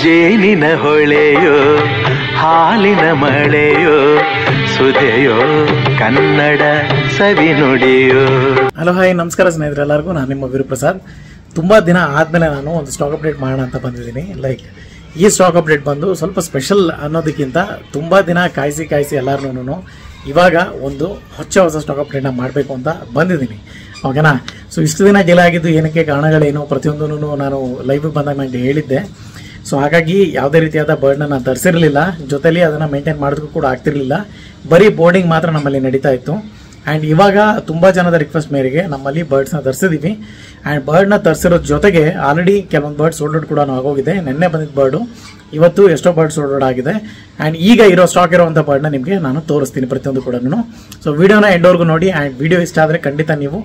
ಜೇನಿನ ಹೊಳೆಯೋ ಹಾಲಿನ ಮಳೆಯೋ ಸುಧೆಯೋ ಕನ್ನಡ ಸವಿ ನುಡಿಯೋ. Hello hi ನಮಸ್ಕಾರ ಸ್ನೇಹಿತರೆ ಎಲ್ಲರಿಗೂ. ನಾನು ನಿಮ್ಮ ಗುರುಪ್ರಸಾದ್. ತುಂಬ ದಿನ ಆದಮೇಲೆ ನಾನು ಒಂದು ಸ್ಟಾಕ್ ಅಪ್ಡೇಟ್ ಮಾಡೋಣ ಅಂತ ಬಂದಿದ್ದೀನಿ. ಈ ಸ್ಟಾಕ್ ಅಪ್ಡೇಟ್ ಬಂದು ಸ್ವಲ್ಪ ಸ್ಪೆಷಲ್ ಅನ್ನೋದಕ್ಕಿಂತ ತುಂಬ ದಿನ ಕಾಯಿಸಿ ಎಲ್ಲರೂ ಇವಾಗ ಒಂದು ಹೊಸ ಸ್ಟಾಕ್ ಅಪ್ಡೇಟ್ನ ಮಾಡಬೇಕು ಅಂತ ಬಂದಿದ್ದೀನಿ. ಓಕೆನಾ? ಸೊ ಇಷ್ಟು ದಿನ ಡಿಲೇ ಆಗಿದ್ದು ಏನಕ್ಕೆ, ಕಾರಣಗಳೇನು, ಪ್ರತಿಯೊಂದೂ ನಾನು ಲೈವ್ಗೆ ಬಂದಾಗ ನನಗೆ ಹೇಳಿದ್ದೆ. ಸೊ ಹಾಗಾಗಿ ಯಾವುದೇ ರೀತಿಯಾದ ಬರ್ಡ್ನ ನಾನು ತರಿಸಿರಲಿಲ್ಲ, ಜೊತೆಲಿ ಅದನ್ನು ಮೇಂಟೈನ್ ಮಾಡೋದಕ್ಕೂ ಕೂಡ ಆಗ್ತಿರಲಿಲ್ಲ. ಬರೀ ಬೋರ್ಡಿಂಗ್ ಮಾತ್ರ ನಮ್ಮಲ್ಲಿ ನಡೀತಾ ಇತ್ತು. ಆ್ಯಂಡ್ ಇವಾಗ ತುಂಬ ಜನದ ರಿಕ್ವೆಸ್ಟ್ ಮೇರೆಗೆ ನಮ್ಮಲ್ಲಿ ಬರ್ಡ್ಸ್ನ ತರಿಸಿದ್ದೀವಿ. ಆ್ಯಂಡ್ ಬರ್ಡ್ನ ತರಿಸಿರೋದ್ರ ಜೊತೆಗೆ ಆಲ್ರೆಡಿ ಕೆಲವೊಂದು ಬರ್ಡ್ ಸೋಲ್ಡ್ ಔಟ್ ಕೂಡ ಆಗೋಗಿದೆ. ನೆನ್ನೆ ಬಂದಿದ್ದ ಬರ್ಡು, ಇವತ್ತು ಎಷ್ಟೋ ಬರ್ಡ್ ಸೋಲ್ಡ್ ಔಟ್ ಆಗಿದೆ. ಆ್ಯಂಡ್ ಈಗ ಸ್ಟಾಕ್ ಇರೋವಂಥ ಬರ್ಡ್ನ ನಿಮಗೆ ನಾನು ತೋರಿಸ್ತೀನಿ ಪ್ರತಿಯೊಂದು ಕೂಡ. ಸೊ ವಿಡಿಯೋನ ಎಂಡ್ವರೆಗೂ ನೋಡಿ. ಆ್ಯಂಡ್ ವಿಡಿಯೋ ಇಷ್ಟ ಆದರೆ ಖಂಡಿತ ನೀವು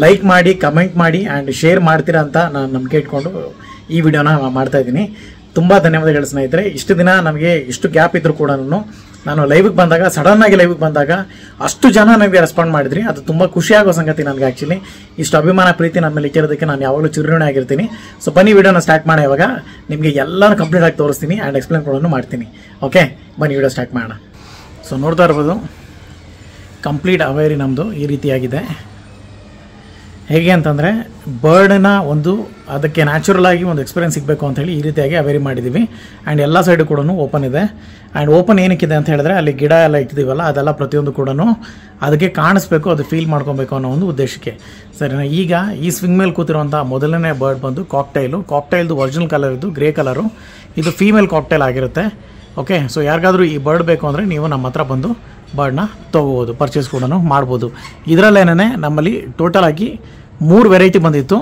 ಲೈಕ್ ಮಾಡಿ, ಕಮೆಂಟ್ ಮಾಡಿ ಆ್ಯಂಡ್ ಶೇರ್ ಮಾಡ್ತೀರಾ ಅಂತ ನಾನು ನಂಬಿಕೆ ಇಟ್ಕೊಂಡು ಈ ವಿಡಿಯೋನ ಮಾಡ್ತಾ ಇದ್ದೀನಿ. ತುಂಬ ಧನ್ಯವಾದಗಳು ಸ್ನೇಹಿತರೆ. ಇಷ್ಟು ದಿನ ನಮಗೆ ಇಷ್ಟು ಗ್ಯಾಪ್ ಇದ್ರೂ ಕೂಡ ನಾನು ಲೈವ್ಗೆ ಬಂದಾಗ, ಸಡನ್ನಾಗಿ ಲೈವ್ಗೆ ಬಂದಾಗ ಅಷ್ಟು ಜನ ನನಗೆ ರೆಸ್ಪಾಂಡ್ ಮಾಡಿದ್ರಿ. ಅದು ತುಂಬ ಖುಷಿಯಾಗೋ ಸಂಗತಿ ನನಗೆ. ಆ್ಯಕ್ಚುಲಿ ಇಷ್ಟು ಅಭಿಮಾನ ಪ್ರೀತಿ ನನ್ನ ಮೇಲೆ ಇಟ್ಟಿರೋದಕ್ಕೆ ನಾನು ಯಾವಾಗಲೂ ಚಿರುಣೆ ಆಗಿರ್ತೀನಿ. ಸೊ ಬನ್ನಿ ವಿಡಿಯೋನ ಸ್ಟಾರ್ಟ್ ಮಾಡಿ. ಇವಾಗ ನಿಮಗೆ ಎಲ್ಲನೂ ಕಂಪ್ಲೀಟ್ ಆಗಿ ತೋರಿಸ್ತೀನಿ ಆ್ಯಂಡ್ ಎಕ್ಸ್ಪ್ಲೇನ್ ಕೂಡ ಮಾಡ್ತೀನಿ. ಓಕೆ, ಬನ್ನಿ ವಿಡಿಯೋ ಸ್ಟಾರ್ಟ್ ಮಾಡೋಣ. ಸೊ ನೋಡ್ತಾ ಇರ್ಬೋದು, ಕಂಪ್ಲೀಟ್ ಅವೇರಿ ನಮ್ಮದು ಈ ರೀತಿಯಾಗಿದೆ. ಹೇಗೆ ಅಂತಂದರೆ ಬರ್ಡ್ನ ಒಂದು ಅದಕ್ಕೆ ನ್ಯಾಚುರಲ್ ಆಗಿ ಒಂದು ಎಕ್ಸ್ಪೀರಿಯನ್ಸ್ ಸಿಗಬೇಕು ಅಂತ ಹೇಳಿ ಈ ರೀತಿಯಾಗಿ ಅವೇರಿ ಮಾಡಿದ್ದೀವಿ. ಆ್ಯಂಡ್ ಎಲ್ಲ ಸೈಡು ಕೂಡ ಓಪನ್ ಇದೆ. ಆ್ಯಂಡ್ ಓಪನ್ ಏನಕ್ಕಿದೆ ಅಂತ ಹೇಳಿದ್ರೆ ಅಲ್ಲಿ ಗಿಡ ಎಲ್ಲ ಇಟ್ಟಿದ್ದೀವಲ್ಲ, ಅದೆಲ್ಲ ಪ್ರತಿಯೊಂದು ಕೂಡ ಅದಕ್ಕೆ ಕಾಣಿಸ್ಬೇಕು, ಅದು ಫೀಲ್ ಮಾಡ್ಕೊಬೇಕು ಅನ್ನೋ ಒಂದು ಉದ್ದೇಶಕ್ಕೆ. ಸರಿನಾ? ಈಗ ಈ ಸ್ವಿಂಗ್ ಮೇಲೆ ಕೂತಿರುವಂಥ ಮೊದಲನೇ ಬರ್ಡ್ ಬಂದು ಕಾಕ್ಟೈಲ್ದು ಒರಿಜಿನಲ್ ಕಲರ್ ಇದು ಗ್ರೇ ಕಲರು. ಇದು ಫೀಮೇಲ್ ಕಾಕ್ಟೈಲ್ ಆಗಿರುತ್ತೆ. ಓಕೆ, ಸೊ ಯಾರಿಗಾದರೂ ಈ ಬರ್ಡ್ ಬೇಕು ಅಂದರೆ ನೀವು ನಮ್ಮ ಹತ್ರ ಬಂದು ಬರ್ಡ್ನ ತೊಗೋಬೋದು, ಪರ್ಚೇಸ್ ಕೂಡ ಮಾಡ್ಬೋದು. ಇದರಲ್ಲೇನೇ ನಮ್ಮಲ್ಲಿ ಟೋಟಲ್ ಆಗಿ 3 ವೆರೈಟಿ ಬಂದಿತ್ತು.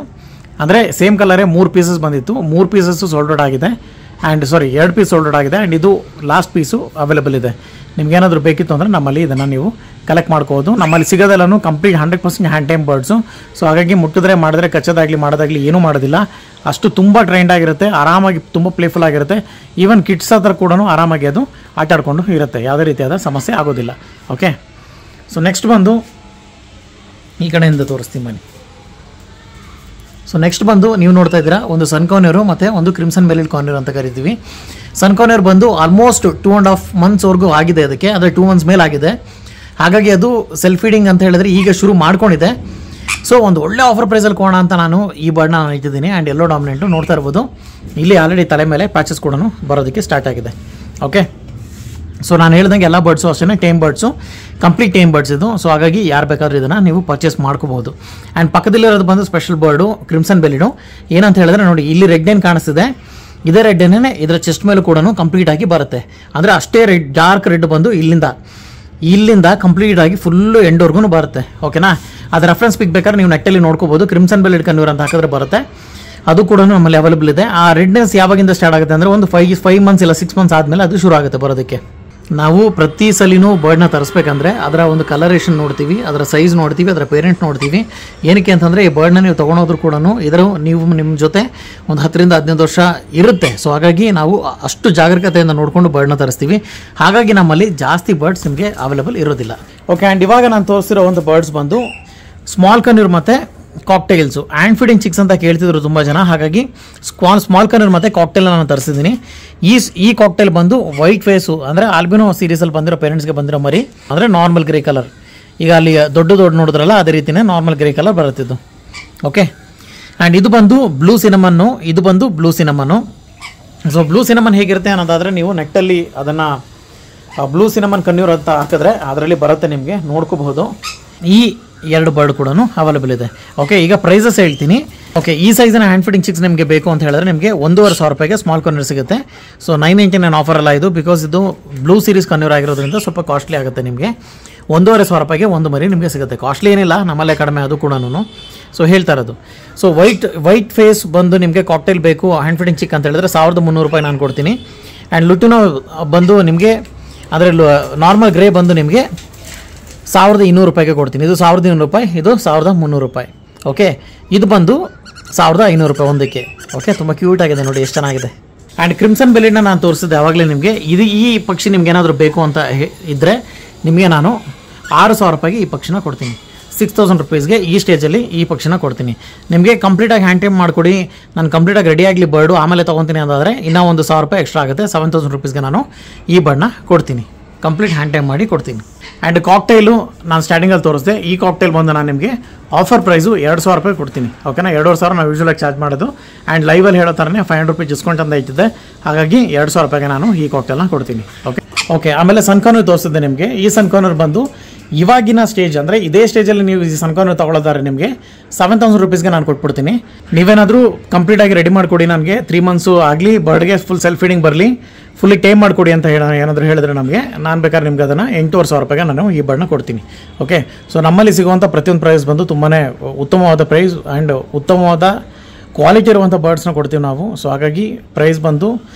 ಅಂದರೆ ಸೇಮ್ ಕಲರೇ 3 ಪೀಸಸ್ ಬಂದಿತ್ತು. 3 ಪೀಸಸ್ಸು ಸೋಲ್ಡ್ ಔಟ್ ಆಗಿದೆ. ಆ್ಯಂಡ್ 2 ಪೀಸ್ ಸೋಲ್ಡ್ ಔಟ್ ಆಗಿದೆ. ಆ್ಯಂಡ್ ಇದು ಲಾಸ್ಟ್ ಪೀಸು ಅವೈಲೇಬಲ್ ಇದೆ. ನಿಮ್ಗೇನಾದರೂ ಬೇಕಿತ್ತು ಅಂದರೆ ನಮ್ಮಲ್ಲಿ ಇದನ್ನು ನೀವು ಕಲೆಕ್ಟ್ ಮಾಡ್ಕೋಬೋದು. ನಮ್ಮಲ್ಲಿ ಸಿಗೋದೆಲ್ಲನೂ complete 100% hand time birds. So ಹಾಗಾಗಿ ಮುಟ್ಟಿದ್ರೆ ಮಾಡಿದ್ರೆ ಮಾಡೋದಾಗಲಿ ಏನೂ ಮಾಡೋದಿಲ್ಲ. ಅಷ್ಟು ತುಂಬ ಟ್ರೆಂಡ್ ಆಗಿರುತ್ತೆ, ಆರಾಮಾಗಿ ತುಂಬ ಪ್ಲೇಫುಲ್ ಆಗಿರುತ್ತೆ. ಈವನ್ ಕಿಡ್ಸ್ ಹತ್ರ ಕೂಡ ಆರಾಮಾಗಿ ಅದು ಆಟ ಆಡ್ಕೊಂಡು ಇರುತ್ತೆ, ಯಾವುದೇ ರೀತಿಯಾದ ಸಮಸ್ಯೆ ಆಗೋದಿಲ್ಲ. ಓಕೆ, ಸೊ ನೆಕ್ಸ್ಟ್ ಬಂದು ಈ ಕಡೆಯಿಂದ ತೋರಿಸ್ತೀನಿ ಬನ್ನಿ. ಸೊ ನೆಕ್ಸ್ಟ್ ಬಂದು ನೀವು ನೋಡ್ತಾ ಇದ್ದೀರಾ, ಒಂದು ಸನ್ ಕಾರ್ನಿಯರು ಮತ್ತು ಒಂದು ಕ್ರಿಮ್ಸನ್ ಬೆಲಿಡ್ ಕಾರ್ನಿಯರ್ ಅಂತ ಕರಿತೀವಿ. ಸನ್ ಕಾರ್ನಿಯರ್ ಬಂದು ಆಲ್ಮೋಸ್ಟ್ 2.5 ಮಂತ್ಸ್ವರೆಗೂ ಆಗಿದೆ. ಅದಕ್ಕೆ ಅಂದರೆ 2 ಮಂತ್ಸ್ ಮೇಲೆ ಆಗಿದೆ. ಹಾಗಾಗಿ ಅದು ಸೆಲ್ಫ್ ಫೀಡಿಂಗ್ ಅಂತ ಹೇಳಿದ್ರೆ ಈಗ ಶುರು ಮಾಡ್ಕೊಂಡಿದೆ. ಸೊ ಒಂದು ಒಳ್ಳೆ ಆಫರ್ ಪ್ರೈಸಲ್ಲಿ ಕೊಡೋಣ ಅಂತ ನಾನು ಈ ಬರ್ಡ್ನ ಇಟ್ಟಿದ್ದೀನಿ. ಆ್ಯಂಡ್ ಎಲ್ಲೋ ಡಾಮಿನೆಂಟು ನೋಡ್ತಾ ಇರ್ಬೋದು, ಇಲ್ಲಿ ಆಲ್ರೆಡಿ ತಲೆ ಮೇಲೆ ಪ್ಯಾಚಸ್ ಕೂಡ ಬರೋದಕ್ಕೆ ಸ್ಟಾರ್ಟ್ ಆಗಿದೆ. ಓಕೆ, ಸೊ ನಾನು ಹೇಳ್ದಂಗೆ ಎಲ್ಲ ಬರ್ಡ್ಸು ಅಷ್ಟೇ time birds, complete time birds ಇದು. ಸೊ ಹಾಗಾಗಿ ಯಾರು ಬೇಕಾದ್ರೂ ಇದನ್ನು ನೀವು ಪರ್ಚೇಸ್ ಮಾಡ್ಕೋಬೋದು. ಆ್ಯಂಡ್ ಪಕ್ಕದಲ್ಲಿರೋದು ಬಂದು ಸ್ಪೆಷಲ್ ಬರ್ಡು ಕ್ರಿಮ್ಸನ್ ಬೆಲಿಡು. ಏನಂತ ಹೇಳಿದ್ರೆ ನೋಡಿ, ಇಲ್ಲಿ ರೆಡ್ ಏನು ಕಾಣಿಸ್ತಿದೆ, ಇದೇ ರೆಡ್ ಏನೇ ಇದರ ಚೆಸ್ಟ್ ಮೇಲೂ ಕೂಡ ಕಂಪ್ಲೀಟ್ ಆಗಿ ಬರುತ್ತೆ. ಅಂದರೆ ಅಷ್ಟೇ ರೆಡ್, ಡಾರ್ಕ್ ರೆಡ್ ಬಂದು ಇಲ್ಲಿಂದ ಕಂಪ್ಲೀಟ್ ಆಗಿ ಫುಲ್ಲು ಎಂಡ್ವರೆಗೂ ಬರುತ್ತೆ. ಓಕೆನಾ? ಅದು ರೆಫರೆನ್ಸ್ ಪಿಕ್ ಬೇಕಾದ್ರೆ ನೀವು ನೆಟ್ಟಲ್ಲಿ ನೋಡ್ಕೋಬೋದು. ಕ್ರಿಮ್ಸನ್ ಬೆಲಿಡ್ ಕನ್ವರ್ ಅಂತ ಹಾಕಿದ್ರೆ ಬರುತ್ತೆ. ಅದು ಕೂಡ ನಮ್ಮಲ್ಲಿ ಅವೈಲೇಬಲ್ ಇದೆ. ಆ ರೆಡ್ನೆಸ್ ಯಾವಾಗಿಂದ ಸ್ಟಾರ್ಟ್ ಆಗುತ್ತೆ ಅಂದರೆ ಒಂದು 5 ಮಂತ್ಸ್ ಇಲ್ಲ 6 ಮಂತ್ಸ್ ಆದಮೇಲೆ ಅದು ಶುರು ಆಗುತ್ತೆ ಬರೋದಕ್ಕೆ. ನಾವು ಪ್ರತಿ ಸಲಿನೂ ಬರ್ಡ್ನ ತರಿಸ್ಬೇಕಂದ್ರೆ ಅದರ ಒಂದು ಕಲರೇಷನ್ ನೋಡ್ತೀವಿ, ಅದರ ಸೈಜ್ ನೋಡ್ತೀವಿ, ಅದರ ಪೇರೆಂಟ್ ನೋಡ್ತೀವಿ. ಏನಕ್ಕೆ ಅಂತಂದರೆ ಈ ಬರ್ಡ್ನ ನೀವು ತೊಗೊಂಡೋದ್ರೂ ಕೂಡ ನೀವು ನಿಮ್ಮ ಜೊತೆ ಒಂದು 10 ರಿಂದ 15 ವರ್ಷ ಇರುತ್ತೆ. ಸೊ ಹಾಗಾಗಿ ನಾವು ಅಷ್ಟು ಜಾಗರೂಕತೆಯಿಂದ ನೋಡಿಕೊಂಡು ಬರ್ಡ್ನ ತರಿಸ್ತೀವಿ. ಹಾಗಾಗಿ ನಮ್ಮಲ್ಲಿ ಜಾಸ್ತಿ ಬರ್ಡ್ಸ್ ನಿಮಗೆ ಅವೈಲೇಬಲ್ ಇರೋದಿಲ್ಲ. ಓಕೆ, ಆ್ಯಂಡ್ ಇವಾಗ ನಾನು ತೋರಿಸಿರೋ ಒಂದು ಬರ್ಡ್ಸ್ ಬಂದು ಸ್ಮಾಲ್ ಕನ್ಯೂರ್ ಮತ್ತು ಕಾಕ್ಟೈಲ್ಸು. ಆ್ಯಂಡ್ ಫೀಡಿಂಗ್ ಚಿಕ್ಸ್ ಅಂತ ಕೇಳ್ತಿದ್ರು ತುಂಬ ಜನ. ಹಾಗಾಗಿ ಸ್ಮಾಲ್ ಕನ್ಯೂರ್ ಮತ್ತು ಕಾಕ್ಟೈಲ್ನ ನಾನು ತರಿಸಿದ್ದೀನಿ. ಈ ಕಾಕ್ಟೈಲ್ ಬಂದು ವೈಟ್ ಫೇಸು, ಅಂದರೆ ಆಲ್ಬಿನೋ ಸೀರೀಸಲ್ಲಿ ಬಂದಿರೋ ಪೇರೆಂಟ್ಸ್ಗೆ ಬಂದಿರೋ ಮರಿ, ಅಂದರೆ ನಾರ್ಮಲ್ ಗ್ರೇ ಕಲರ್. ಈಗ ಅಲ್ಲಿ ದೊಡ್ಡ ನೋಡಿದ್ರಲ್ಲ ಅದೇ ರೀತಿಯೇ ನಾರ್ಮಲ್ ಗ್ರೇ ಕಲರ್ ಬರುತ್ತಿದ್ದು. ಓಕೆ, ಆ್ಯಂಡ್ ಇದು ಬಂದು ಬ್ಲೂ ಸಿನಮನ್ನು. ಸೊ ಬ್ಲೂ ಸಿನಮನ್ ಹೇಗಿರುತ್ತೆ ಅನ್ನೋದಾದರೆ ನೀವು ನೆಟ್ಟಲ್ಲಿ ಅದನ್ನು ಬ್ಲೂ ಸಿನಮನ್ ಕನ್ಯೂರ್ ಅಂತ ಹಾಕಿದ್ರೆ ಅದರಲ್ಲಿ ಬರುತ್ತೆ, ನಿಮಗೆ ನೋಡ್ಕೋಬಹುದು. ಈ 2 ಬರ್ಡ್ ಕೂಡ ಅವೈಲೇಬಲ್ ಇದೆ. ಓಕೆ, ಈಗ ಪ್ರೈಸಸ್ ಹೇಳ್ತೀನಿ. ಓಕೆ, ಈ ಸೈಜಿನ ಹ್ಯಾಂಡ್ ಫೀಡಿಂಗ್ ಚಿಕ್ಸ್ ನಿಮಗೆ ಬೇಕು ಅಂತ ಹೇಳಿದ್ರೆ ನಿಮಗೆ 1,500 ರೂಪಾಯಿಗೆ ಸ್ಮಾಲ್ ಕನ್ಯೂರ್ ಸಿಗುತ್ತೆ. ಸೊ 999 ಆಫರ್ ಅಲ್ಲ ಇದು, ಬಿಕಾಸ್ ಇದು ಬ್ಲೂ ಸೀರೀಸ್ ಕನ್ಯೂರ್ ಆಗಿರೋದ್ರಿಂದ ಸ್ವಲ್ಪ ಕಾಸ್ಟ್ಲಿ ಆಗುತ್ತೆ. ನಿಮಗೆ 1,500 ರೂಪಾಯಿಗೆ ಒಂದು ಮರಿ ನಿಮಗೆ ಸಿಗುತ್ತೆ. ಕಾಸ್ಟ್ಲಿ ಏನಿಲ್ಲ, ನಮ್ಮಲ್ಲೇ ಕಡಿಮೆ ಅದು ಕೂಡ. ಸೊ ಹೇಳ್ತಾ ಇರೋದು, ಸೊ ವೈಟ್ ಫೇಸ್ ಬಂದು ನಿಮಗೆ ಕಾಕ್ಟೈಲ್ ಬೇಕು ಹ್ಯಾಂಡ್ ಫೀಡಿಂಗ್ ಚಿಕ್ ಅಂತ ಹೇಳಿದ್ರೆ 1,300 ರೂಪಾಯಿ ನಾನು ಕೊಡ್ತೀನಿ. ಆ್ಯಂಡ್ ಲುಟಿನೋ ಬಂದು ನಿಮಗೆ, ಅದರಲ್ಲೂ ನಾರ್ಮಲ್ ಗ್ರೇ ಬಂದು ನಿಮಗೆ 1,200 ರೂಪಾಯಿಗೆ ಕೊಡ್ತೀನಿ. ಇದು 1,200 ರೂಪಾಯಿ, ಇದು 1,300 ರೂಪಾಯಿ. ಓಕೆ, ಇದು ಬಂದು 1,500 ರೂಪಾಯಿ ಒಂದಕ್ಕೆ. ಓಕೆ, ತುಂಬ ಕ್ಯೂಟ್ ಆಗಿದೆ ನೋಡಿ, ಎಷ್ಟು ಚೆನ್ನಾಗಿದೆ. ಆ್ಯಂಡ್ ಕ್ರಿಮ್ಸನ್ ಬೆಲಿಡ್ನ ನಾನು ತೋರಿಸಿದ್ದೆ ಆವಾಗಲೇ ನಿಮಗೆ. ಈ ಪಕ್ಷಿ ನಿಮ್ಗೆ ಏನಾದರೂ ಬೇಕು ಅಂತ ಇದ್ದರೆ ನಿಮಗೆ ನಾನು 6,000 ರೂಪಾಯಿಗೆ ಈ ಪಕ್ಷಿನ ಕೊಡ್ತೀನಿ. 6000 ರುಪೀಸ್ಗೆ ಈ ಸ್ಟೇಜಲ್ಲಿ ಈ ಪಕ್ಷಿನ ಕೊಡ್ತೀನಿ. ನಿಮಗೆ ಕಂಪ್ಲೀಟಾಗಿ ಹ್ಯಾಂಡ್ ಟೈಮ್ ಮಾಡಿಕೊಡಿ, ನಾನು ಕಂಪ್ಲೀಟಾಗಿ ರೆಡಿ ಆಗಲಿ ಬರ್ಡು ಆಮೇಲೆ ತೊಗೊತೀನಿ ಅಂತಾದರೆ ಇನ್ನೂ ಒಂದು 1000 ರೂಪಾಯಿ ಎಕ್ಸ್ಟ್ರಾ ಆಗುತ್ತೆ. 7000 ರುಪೀಸ್ಗೆ ನಾನು ಈ ಬರ್ಡ್ನ ಕೊಡ್ತೀನಿ, ಕಂಪ್ಲೀಟ್ ಹ್ಯಾಂಡ್ ಟೈಮ್ ಮಾಡಿ ಕೊಡ್ತೀನಿ. ಆ್ಯಂಡ್ ಕಾಕ್ಟೈಲು ನಾನು ಸ್ಟಾರ್ಟಿಂಗಲ್ಲಿ ತೋರಿಸಿದೆ, ಈ ಕಾಕ್ಟೈಲ್ ಬಂದು ನಾನು ನಿಮಗೆ ಆಫರ್ ಪ್ರೈಸು 2000 ರೂಪಾಯಿ ಕೊಡ್ತೀನಿ. ಓಕೆನಾ, 2500 ನಾವು ಯೂಶ್ವಲಾಗಿ ಚಾರ್ಜ್ ಮಾಡೋದು. ಆ್ಯಂಡ್ ಲೈವಲ್ಲಿ ಹೇಳೋ ಥರನೇ 500 ರೂಪಾಯಿ ಡಿಸ್ಕೌಂಟ್ ಅಂತ ಇಟ್ಟಿದ್ದೆ, ಹಾಗಾಗಿ 2000 ರೂಪಾಯಿಗೆ ನಾನು ಈ ಕಾಕ್ಟೈಲ್ನ ಕೊಡ್ತೀನಿ. ಓಕೆ ಆಮೇಲೆ ಸನ್ಕಾರ್ನರ್ ತೋರಿಸಿದ್ದೆ ನಿಮಗೆ. ಈ ಸನ್ಕಾರ್ನರ್ ಬಂದು ಇವಾಗಿನ ಸ್ಟೇಜ್ ಅಂದರೆ ಇದೇ ಸ್ಟೇಜಲ್ಲಿ ನೀವು ಈ ಸನ್ಕಾರ್ನರ್ ತೊಗೊಳ್ಳೋದಾದ್ರೆ ನಿಮಗೆ 7000 ರುಪೀಸ್ಗೆ ನಾನು ಕೊಟ್ಬಿಡ್ತೀನಿ. ನೀವೇನಾದರೂ ಕಂಪ್ಲೀಟಾಗಿ ರೆಡಿ ಮಾಡಿಕೊಡಿ, ನನಗೆ 3 ಮಂತ್ಸು ಆಗಲಿ, ಬರ್ಡ್ಗೆ ಫುಲ್ ಸೆಲ್ಫ್ ಫೀಡಿಂಗ್ ಬರಲಿ, ಫುಲ್ಲಿ ಟೈಮ್ ಮಾಡಿಕೊಡಿ ಅಂತ ಏನಾದರೂ ಹೇಳಿದ್ರೆ ನಮಗೆ, ನಾನು ಬೇಕಾದ್ರೆ ನಿಮ್ಗೆ ಅದನ್ನು 8000 ರೂಪಾಯಿಗೆ ನಾನು ಈ ಬರ್ಡ್ನ ಕೊಡ್ತೀನಿ. ಓಕೆ, ಸೊ ನಮ್ಮಲ್ಲಿ ಸಿಗುವಂಥ ಪ್ರತಿಯೊಂದು ಪ್ರೈಸ್ ಬಂದು ತುಂಬಾ ಉತ್ತಮವಾದ ಪ್ರೈಸ್ ಆ್ಯಂಡ್ ಉತ್ತಮವಾದ ಕ್ವಾಲಿಟಿ ಇರುವಂಥ ಬರ್ಡ್ಸ್ನ ಕೊಡ್ತೀವಿ ನಾವು. ಸೊ ಹಾಗಾಗಿ ಪ್ರೈಸ್ ಬಂದು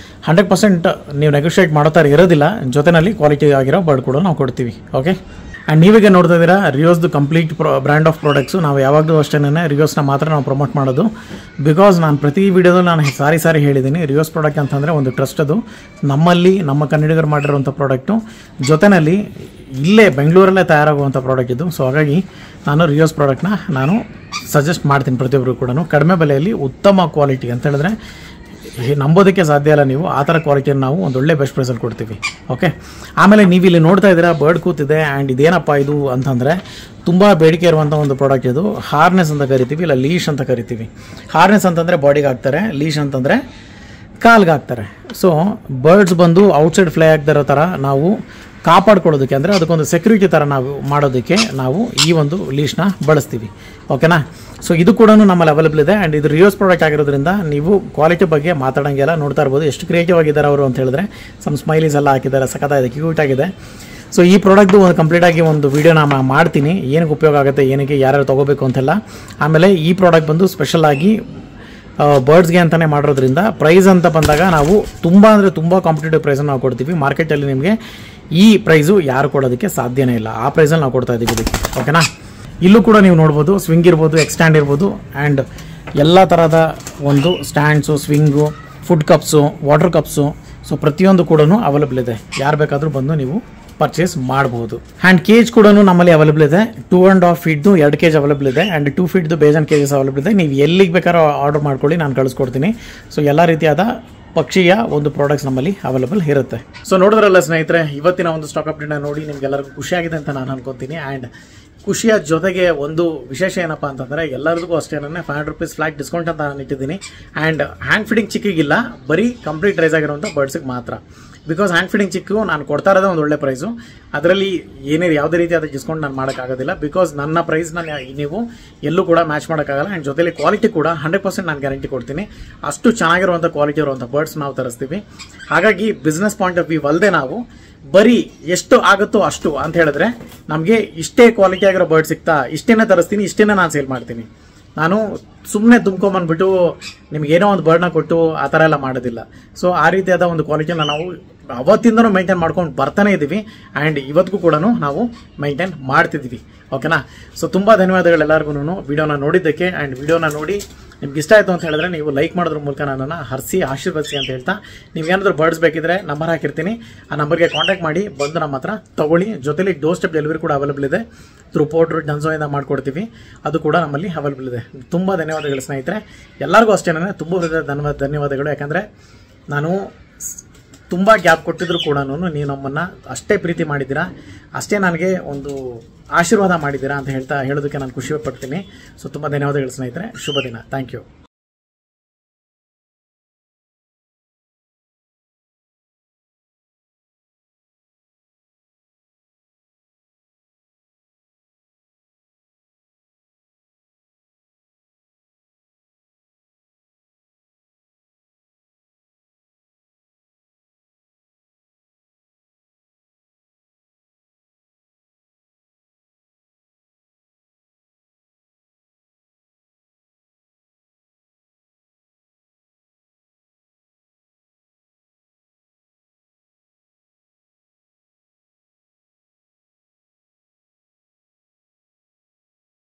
100% ನೀವು ನೆಗೋಷಿಯೇಟ್ ಮಾಡೋ ಥರ ಇರೋದಿಲ್ಲ, ಜೊತೆಯಲ್ಲಿ ಕ್ವಾಲಿಟಿ ಆಗಿರೋ ಬರ್ಡ್ ಕೂಡ ನಾವು ಕೊಡ್ತೀವಿ. ಓಕೆ, ಆ್ಯಂಡ್ ನೀವೀಗ ನೋಡ್ತಾ ಇದ್ದೀರಾ ರಿಯೋಸ್ದು ಕಂಪ್ಲೀಟ್ ಬ್ರ್ಯಾಂಡ್ ಆಫ್ ಪ್ರಾಡಕ್ಟ್ಸು. ನಾವು ಯಾವಾಗಲೂ ಅಷ್ಟೇ ರಿಯೋಸ್ನ ಮಾತ್ರ ನಾವು ಪ್ರಮೋಟ್ ಮಾಡೋದು, ಬಿಕಾಸ್ ನಾನು ಪ್ರತಿ ವಿಡಿಯೋದಲ್ಲಿ ನಾನು ಸಾರಿ ಹೇಳಿದ್ದೀನಿ, ರಿಯೋಸ್ ಪ್ರಾಡಕ್ಟ್ ಅಂತಂದರೆ ಒಂದು ಟ್ರಸ್ಟ್, ಅದು ನಮ್ಮಲ್ಲಿ ನಮ್ಮ ಕನ್ನಡಿಗರು ಮಾಡಿರುವಂಥ ಪ್ರಾಡಕ್ಟು, ಜೊತೆಯಲ್ಲಿ ಇಲ್ಲೇ ಬೆಂಗಳೂರಲ್ಲೇ ತಯಾರಾಗುವಂಥ ಪ್ರಾಡಕ್ಟ್ ಇದು. ಸೊ ಹಾಗಾಗಿ ನಾನು ರಿಯೋಸ್ ಪ್ರಾಡಕ್ಟ್ನ ನಾನು ಸಜೆಸ್ಟ್ ಮಾಡ್ತೀನಿ ಪ್ರತಿಯೊಬ್ಬರು ಕೂಡ, ಕಡಿಮೆ ಬೆಲೆಯಲ್ಲಿ ಉತ್ತಮ ಕ್ವಾಲಿಟಿ ಅಂತ ಹೇಳಿದ್ರೆ ನಂಬೋದಕ್ಕೆ ಸಾಧ್ಯ ಇಲ್ಲ. ನೀವು ಆ ಥರ ಕ್ವಾಲಿಟಿಯನ್ನು ನಾವು ಒಂದು ಒಳ್ಳೆ ಬೆಸ್ಟ್ ಪ್ರೈಸಲ್ಲಿ ಕೊಡ್ತೀವಿ. ಓಕೆ, ಆಮೇಲೆ ನೀವು ಇಲ್ಲಿ ನೋಡ್ತಾ ಇದ್ದೀರಾ ಬರ್ಡ್ ಕೂತಿದೆ. ಆ್ಯಂಡ್ ಇದೇನಪ್ಪ ಇದು ಅಂತಂದರೆ ತುಂಬ ಬೇಡಿಕೆ ಇರುವಂಥ ಒಂದು ಪ್ರಾಡಕ್ಟ್ ಇದು. ಹಾರ್ನೆಸ್ ಅಂತ ಕರಿತೀವಿ, ಇಲ್ಲ ಲೀಶ್ ಅಂತ ಕರಿತೀವಿ. ಹಾರ್ನೆಸ್ ಅಂತಂದರೆ ಬಾಡಿಗೆ ಹಾಕ್ತಾರೆ, ಲೀಶ್ ಅಂತಂದರೆ ಕಾಲ್ಗೆ ಹಾಕ್ತಾರೆ. ಸೊ ಬರ್ಡ್ಸ್ ಬಂದು ಔಟ್ಸೈಡ್ ಫ್ಲೈ ಆಗ್ತಿರೋ ಥರ ನಾವು ಕಾಪಾಡ್ಕೊಳ್ಳೋದಕ್ಕೆ, ಅಂದರೆ ಅದಕ್ಕೊಂದು ಸೆಕ್ಯೂರಿಟಿ ಥರ ನಾವು ಮಾಡೋದಕ್ಕೆ ನಾವು ಈ ಒಂದು ಲೀಶ್ನ ಬಳಸ್ತೀವಿ. ಓಕೆನಾ, ಸೊ ಇದು ಕೂಡ ನಮ್ಮಲ್ಲಿ ಅವೈಲೇಬಲ್ ಇದೆ. ಆ್ಯಂಡ್ ಇದು ರಿಯೋಸ್ ಪ್ರಾಡಕ್ಟ್ ಆಗಿರೋದ್ರಿಂದ ನೀವು ಕ್ವಾಲಿಟಿ ಬಗ್ಗೆ ಮಾತಾಡೋಂಗೆಲ್ಲ ನೋಡ್ತಾ ಇರ್ಬೋದು. ಎಷ್ಟು ಕ್ರಿಯೇಟಿವ್ ಆಗಿದ್ದಾರೆ ಅವರು ಅಂತ ಹೇಳಿದ್ರೆ, ಸಮ್ ಸ್ಮೈಲೀಸ್ ಎಲ್ಲ ಹಾಕಿದ್ದಾರೆ, ಸಖತ್ತಾಗಿದೆ, ಕ್ಯೂಟ್ ಆಗಿದೆ. ಸೊ ಈ ಪ್ರಾಡಕ್ಟ್ದು ಒಂದು ಕಂಪ್ಲೀಟಾಗಿ ಒಂದು ವೀಡಿಯೋ ನಾನು ಮಾಡ್ತೀನಿ, ಏನಕ್ಕೆ ಉಪಯೋಗ ಆಗುತ್ತೆ, ಏನಕ್ಕೆ ಯಾರ್ಯಾರು ತೊಗೋಬೇಕು ಅಂತೆಲ್ಲ. ಆಮೇಲೆ ಈ ಪ್ರಾಡಕ್ಟ್ ಬಂದು ಸ್ಪೆಷಲಾಗಿ ಬರ್ಡ್ಸ್ಗೆ ಅಂತಲೇ ಮಾಡಿರೋದ್ರಿಂದ ಪ್ರೈಸ್ ಅಂತ ಬಂದಾಗ ನಾವು ತುಂಬ ಅಂದರೆ ತುಂಬ ಕಾಂಪಿಟೇಟಿವ್ ಪ್ರೈಸನ್ನು ನಾವು ಕೊಡ್ತೀವಿ. ಮಾರ್ಕೆಟಲ್ಲಿ ನಿಮಗೆ ಈ ಪ್ರೈಸು ಯಾರು ಕೊಡೋದಕ್ಕೆ ಸಾಧ್ಯನೇ ಇಲ್ಲ, ಆ ಪ್ರೈಸಲ್ಲಿ ನಾವು ಕೊಡ್ತಾ ಇದ್ದೀವಿ ಇದಕ್ಕೆ. ಓಕೆನಾ, ಇಲ್ಲೂ ಕೂಡ ನೀವು ನೋಡ್ಬೋದು, ಸ್ವಿಂಗ್ ಇರ್ಬೋದು, ಎಕ್ಸ್ಟ್ಯಾಂಡ್ ಇರ್ಬೋದು, ಆ್ಯಂಡ್ ಎಲ್ಲ ಥರದ ಒಂದು stands, swing, food cups, water cups, so ಪ್ರತಿಯೊಂದು ಕೂಡ ಅವೈಲೇಬಲ್ ಇದೆ. ಯಾರು ಬೇಕಾದರೂ ಬಂದು ನೀವು ಪರ್ಚೇಸ್ ಮಾಡಬಹುದು. ಆ್ಯಂಡ್ ಕೇಜ್ ಕೂಡ ನಮ್ಮಲ್ಲಿ ಅವೈಲೇಬಲ್ ಇದೆ. 2.5 ಫೀಟ್ದು 2 ಕೇಜ್ ಅವೈಲೇಬಲ್ ಇದೆ. ಆ್ಯಂಡ್ 2 ಫೀಟ್ದು ಬೇಜನ್ ಕೇಜಸ್ ಅವೈಲೇಬಲ್ ಇದೆ. ನೀವು ಎಲ್ಲಿಗೆ ಬೇಕಾದ್ರೂ ಆರ್ಡರ್ ಮಾಡ್ಕೊಳ್ಳಿ, ನಾನು ಕಳಿಸ್ಕೊಡ್ತೀನಿ. ಸೊ ಎಲ್ಲ ರೀತಿಯಾದ ಪಕ್ಷಿಯ ಒಂದು ಪ್ರಾಡಕ್ಟ್ಸ್ ನಮ್ಮಲ್ಲಿ ಅವೈಲೇಬಲ್ ಇರುತ್ತೆ. ಸೊ ನೋಡಿದ್ರಲ್ಲ ಸ್ನೇಹಿತರೆ, ಇವತ್ತಿನ ಒಂದು ಸ್ಟಾಕ್ ಅಪ್ಡೇಟ್ನ ನೋಡಿ ನಿಮ್ಗೆಲ್ಲರಿಗೂ ಖುಷಿಯಾಗಿದೆ ಅಂತ ನಾನು ಅನ್ಕೊತೀನಿ. ಆ್ಯಂಡ್ ಖುಷಿಯ ಜೊತೆಗೆ ಒಂದು ವಿಶೇಷ ಏನಪ್ಪ ಅಂತಂದರೆ, ಎಲ್ಲರಿಗೂ ಅಷ್ಟೇ 500 ರೂಪೀಸ್ ಫ್ಲಾಟ್ ಡಿಸ್ಕೌಂಟ್ ಅಂತ ನಾನು ಇಟ್ಟಿದ್ದೀನಿ. ಆ್ಯಂಡ್ ಹ್ಯಾಂಡ್ ಫೀಡಿಂಗ್ ಚಿಕ್ಕಿಗಿಲ್ಲ, ಬರೀ ಕಂಪ್ಲೀಟ್ ರೈಸ್ ಆಗಿರುವಂಥ ಬರ್ಡ್ಸಿಗೆ ಮಾತ್ರ. ಬಿಕಾಸ್ ಹ್ಯಾಂಡ್ ಫೀಡಿಂಗ್ ಚಿಕ್ಕು ನಾನು ಕೊಡ್ತಾ ಇರೋದೇ ಒಂದು ಒಳ್ಳೆ ಪ್ರೈಸು, ಅದರಲ್ಲಿ ಯಾವುದೇ ರೀತಿಯಾದ ಡಿಸ್ಕೌಂಟ್ ನಾನು ಮಾಡೋಕ್ಕಾಗೋದಿಲ್ಲ. ಬಿಕಾಸ್ ನನ್ನ ಪ್ರೈಸ್ನ ನೀವು ಎಲ್ಲೂ ಕೂಡ ಮ್ಯಾಚ್ ಮಾಡೋಕ್ಕಾಗಲ್ಲ. ಆ್ಯಂಡ್ ಜೊತೆಲಿ ಕ್ವಾಲಿಟಿ ಕೂಡ 100% ನಾನು ಗ್ಯಾರಂಟಿ ಕೊಡ್ತೀನಿ. ಅಷ್ಟು ಚೆನ್ನಾಗಿರುವಂಥ ಕ್ವಾಲಿಟಿ ಇರುವಂಥ ಬರ್ಡ್ಸ್ ನಾವು ತರಿಸ್ತೀವಿ. ಹಾಗಾಗಿ ಬಿಸ್ನೆಸ್ ಪಾಯಿಂಟ್ ಆಫ್ ವ್ಯೂ ಅಲ್ಲದೆ ನಾವು ಬರೀ ಎಷ್ಟು ಆಗುತ್ತೋ ಅಷ್ಟು ಅಂತ ಹೇಳಿದ್ರೆ, ನಮಗೆ ಇಷ್ಟೇ ಕ್ವಾಲಿಟಿ ಆಗಿರೋ ಬರ್ಡ್ ಸಿಗ್ತಾ, ಇಷ್ಟೇನೆ ತರಿಸ್ತೀನಿ, ಇಷ್ಟೇನೆ ನಾನು ಸೇಲ್ ಮಾಡ್ತೀನಿ. ನಾನು ಸುಮ್ಮನೆ ತುಂಬ್ಕೊಂಬಂದ್ಬಿಟ್ಟು ನಿಮ್ಗೇನೋ ಒಂದು ಬರ್ಡ್ನ ಕೊಟ್ಟು ಆ ಥರ ಎಲ್ಲ ಮಾಡೋದಿಲ್ಲ. ಸೊ ಆ ರೀತಿಯಾದ ಒಂದು ಕ್ವಾಲಿಟಿನ ನಾವು ಅವತ್ತಿಂದನೂ ಮೇಂಟೈನ್ ಮಾಡ್ಕೊಂಡು ಬರ್ತಾನೆ ಇದ್ದೀವಿ. ಆ್ಯಂಡ್ ಇವತ್ತಿಗೂ ಕೂಡ ನಾವು ಮೇಂಟೈನ್ ಮಾಡ್ತಿದ್ದೀವಿ. ಓಕೆನಾ, ಸೊ ತುಂಬ ಧನ್ಯವಾದಗಳು ಎಲ್ಲರಿಗೂ ವಿಡಿಯೋನ ನೋಡಿದ್ದಕ್ಕೆ. ಆ್ಯಂಡ್ ವಿಡಿಯೋನ ನೋಡಿ ನಿಮ್ಗೆ ಇಷ್ಟ ಆಯಿತು ಅಂತ ಹೇಳಿದ್ರೆ ನೀವು ಲೈಕ್ ಮಾಡೋದ್ರ ಮೂಲಕ ನನ್ನನ್ನು ಹರಿಸಿ ಆಶೀರ್ವದಿಸಿ ಅಂತ ಹೇಳ್ತಾ, ನೀವೇನಾದರೂ ಬರ್ಡ್ಸ್ ಬೇಕಿದ್ರೆ ನಂಬರ್ ಹಾಕಿರ್ತೀನಿ, ಆ ನಂಬರ್ಗೆ ಕಾಂಟ್ಯಾಕ್ಟ್ ಮಾಡಿ ಬಂದು ನಮ್ಮ ಹತ್ರ ತೊಗೊಳ್ಳಿ. ಜೊತೆಲಿ ಡೋರ್ ಸ್ಟೆಪ್ ಡೆಲಿವರಿ ಕೂಡ ಅವೈಲೇಬಲ್ ಇದೆ. ಥ್ರೂ ಪೋರ್ಟ್ರು ಡನ್ಸೋಯಿಂದ ಮಾಡ್ಕೊಡ್ತೀವಿ, ಅದು ಕೂಡ ನಮ್ಮಲ್ಲಿ ಅವೈಲೇಬಲ್ ಇದೆ. ತುಂಬ ಧನ್ಯವಾದಗಳು ಸ್ನೇಹಿತರೆ, ಎಲ್ಲರಿಗೂ ಅಷ್ಟೇ ತುಂಬ ಧನ್ಯವಾದಗಳು. ಯಾಕಂದರೆ ನಾನು ತುಂಬ ಗ್ಯಾಪ್ ಕೊಟ್ಟಿದ್ರು ಕೂಡ ನೀವು ನಮ್ಮನ್ನು ಅಷ್ಟೇ ಪ್ರೀತಿ ಮಾಡಿದ್ದೀರಾ, ಅಷ್ಟೇ ನನಗೆ ಒಂದು ಆಶೀರ್ವಾದ ಮಾಡಿದ್ದೀರಾ ಅಂತ ಹೇಳೋದಕ್ಕೆ ನಾನು ಖುಷಿ ಪಡ್ತೀನಿ. ಸೊ ತುಂಬ ಧನ್ಯವಾದಗಳು ಸ್ನೇಹಿತರೆ, ಶುಭ ದಿನ. Thank you.